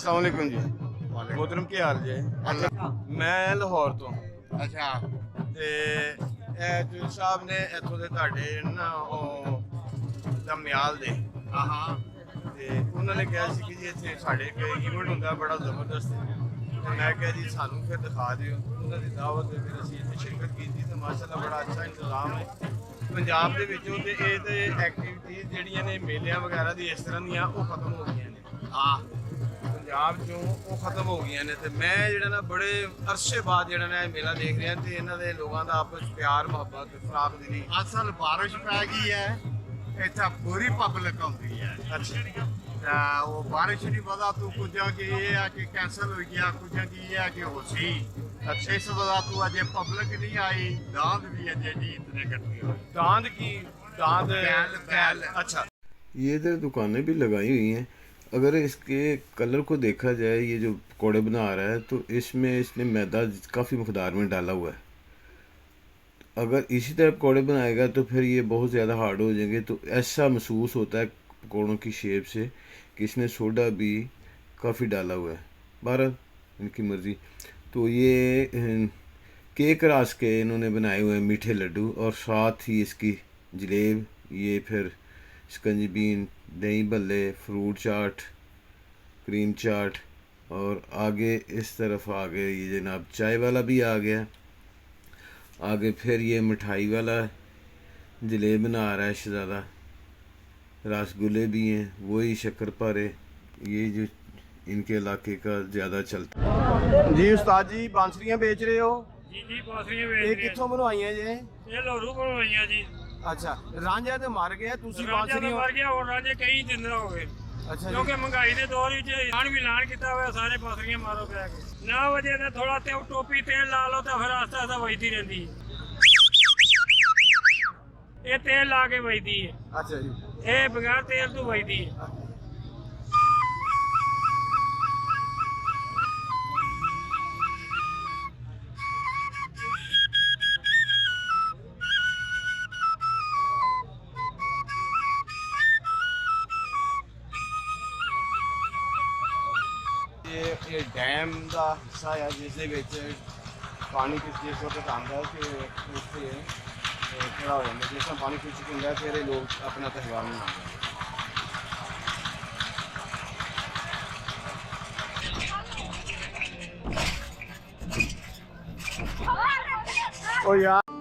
अस्सलाम वालेकुम जी। मोहतरम ਕੀ ਹਾਲ ਜੇ? ਮੈਂ ਲਾਹੌਰ ਤੋਂ। ਅੱਛਾ ਤੇ ਇਹ ਜੁਲ ਸਾਹਿਬ ਨੇ ਇੱਥੋਂ ਦੇ ਤੁਹਾਡੇ ਨਾ ਉਹ ਧਮਿਆਲ ਦੇ ਹਾਂ ਤੇ ਉਹਨਾਂ ਨੇ ਕਿਹਾ ਸੀ ਕਿ ਜੀ ਇੱਥੇ ਸਾਡੇ ਕੋਈ ਇਵੈਂਟ ਹੁੰਦਾ ਬੜਾ ਜ਼ਬਰਦਸਤ ਤੇ ਮੈਂ ਕਿਹਾ ਜੀ ਸਾਨੂੰ ਫਿਰ ਦਿਖਾ ਦਿਓ। ਉਹਨਾਂ ਦੀ ਦਾਵਤ ਤੇ ਫਿਰ ਅਸੀਂ ਇੱਥੇ ਸ਼ਿਰਕਤ ਕੀਤੀ ਤੇ ਮਾਸ਼ਾਅੱਲਾ ਬੜਾ ਅੱਛਾ ਇੰਤਜ਼ਾਮ ਹੈ ਪੰਜਾਬ ਦੇ ਵਿੱਚੋਂ। ਤੇ ਇਹ ਤੇ ਐਕਟੀਵਿਟੀਜ਼ ਜਿਹੜੀਆਂ ਨੇ ਮੇਲਿਆਂ ਵਗੈਰਾ ਦੀ ਇਸ ਤਰ੍ਹਾਂ ਦੀਆਂ ਉਹ ਖਤਮ ਹੋ ਗਈਆਂ ਨੇ। ਹਾਂ ਪੰਜਾਬ ਚੋਂ ਉਹ ਖਤਮ ਹੋ ਗਈਆਂ ਨੇ ਤੇ ਮੈਂ ਜਿਹੜਾ ਨਾ ਬੜੇ ਅਰਸੇ ਬਾਅਦ ਜਿਹੜਾ ਨਾ ਇਹ ਮੇਲਾ ਦੇਖ ਰਿਹਾ ਤੇ ਇਹਨਾਂ ਦੇ ਲੋਕਾਂ ਦਾ ਆਪਸ ਵਿੱਚ ਪਿਆਰ ਮੁਹੱਬਤ ਫਰਾਕ ਦਿਲੀ। ਅਸਲ ਬਾਰਿਸ਼ ਪੈ ਗਈ ਹੈ ਇੱਥੇ ਪੂਰੀ ਪਬਲਿਕ ਆਉਂਦੀ ਹੈ। ਅੱਛਾ ਤਾਂ ਉਹ ਬਾਰਿਸ਼ ਦੀ ਵਜ੍ਹਾ ਤੋਂ ਕੁਝ ਕਿ ਇਹ ਆ ਕਿ ਕੈਂਸਲ ਹੋ ਗਿਆ, ਕੁਝ ਕਿ ਇਹ ਆ ਕਿ ਹੋ ਸੀ। ਅੱਛਾ ਇਸ वजह ਤੋਂ अजय पब्लिक नहीं आई। दांत भी अजय जी इतने इकट्ठे हुए। दांत की दांत बैल। अच्छा ये इधर दुकानें भी लगाई हुई हैं। अगर इसके कलर को देखा जाए, ये जो पकौड़े बना रहा है तो इसमें इसने मैदा काफ़ी मकदार में डाला हुआ है। अगर इसी तरह पकौड़े बनाएगा तो फिर ये बहुत ज़्यादा हार्ड हो जाएंगे। तो ऐसा महसूस होता है पकौड़ों की शेप से कि इसने सोडा भी काफ़ी डाला हुआ है। बहरहाल इनकी मर्ज़ी। तो ये केक रास के इन्होंने बनाए हुए हैं मीठे लड्डू और साथ ही इसकी जलेब, ये फिर स्कंजबीन, दही भल्ले, फ्रूट चाट, क्रीम चाट और आगे इस तरफ आगे ये जनाब चाय वाला भी आ गया। आगे फिर ये मिठाई वाला जलेब बना रहा है शहज़ादा। रसगुल्ले भी हैं, वही शक्करपारे, ये जो इनके इलाके का ज़्यादा चलता है। जी उस्ताद जी बांसुरियां बेच रहे हो? जी जी बांसुरियां बेच ਇਹ रहे हैं। ਕਿੱਥੋਂ ਬਣਵਾਈਆਂ ਜੇ? ये लोरू बनवाइया जी। ਅੱਛਾ ਰਾਂਝਾ ਤੇ ਮਰ ਗਿਆ ਤੁਸੀਂ राजा तो ਬਾਂਸੁਰੀਆਂ। मर गया और राजे कई दिन हो गए ਅੱਛਾ ਜੀ क्योंकि महंगाई के दौर में ऐलान भी ऐलान किया हुआ सारे बांसुरियां मारो पै के 9 बजे ते थोड़ा ते टोपी तेल ला लो तो फिर आस्ता आस्ता बजती रहती है। ये तेल ला के बजती है, ਅੱਛਾ जी ये बगैर तेल तो बजती है। ਇਹ ਡੈਮ ਦਾ ਹਿੱਸਾ ਹੈ ਜਿਸ ਦੇ ਵਿੱਚ ਪਾਣੀ ਜਿਸ ਵਕਤ ਆਉਂਦਾ ਕਿ ਉੱਥੇ ਖੜਾ ਹੋ ਜਾਂਦਾ। ਜਿਸ ਤਰ੍ਹਾਂ ਪਾਣੀ ਖਿੱਚ ਹੁੰਦਾ ਫਿਰ ਇਹ ਲੋਕ ਆਪਣਾ ਤਿਉਹਾਰ ਮਨਾਉਂਦੇ ਓ ਯਾਰ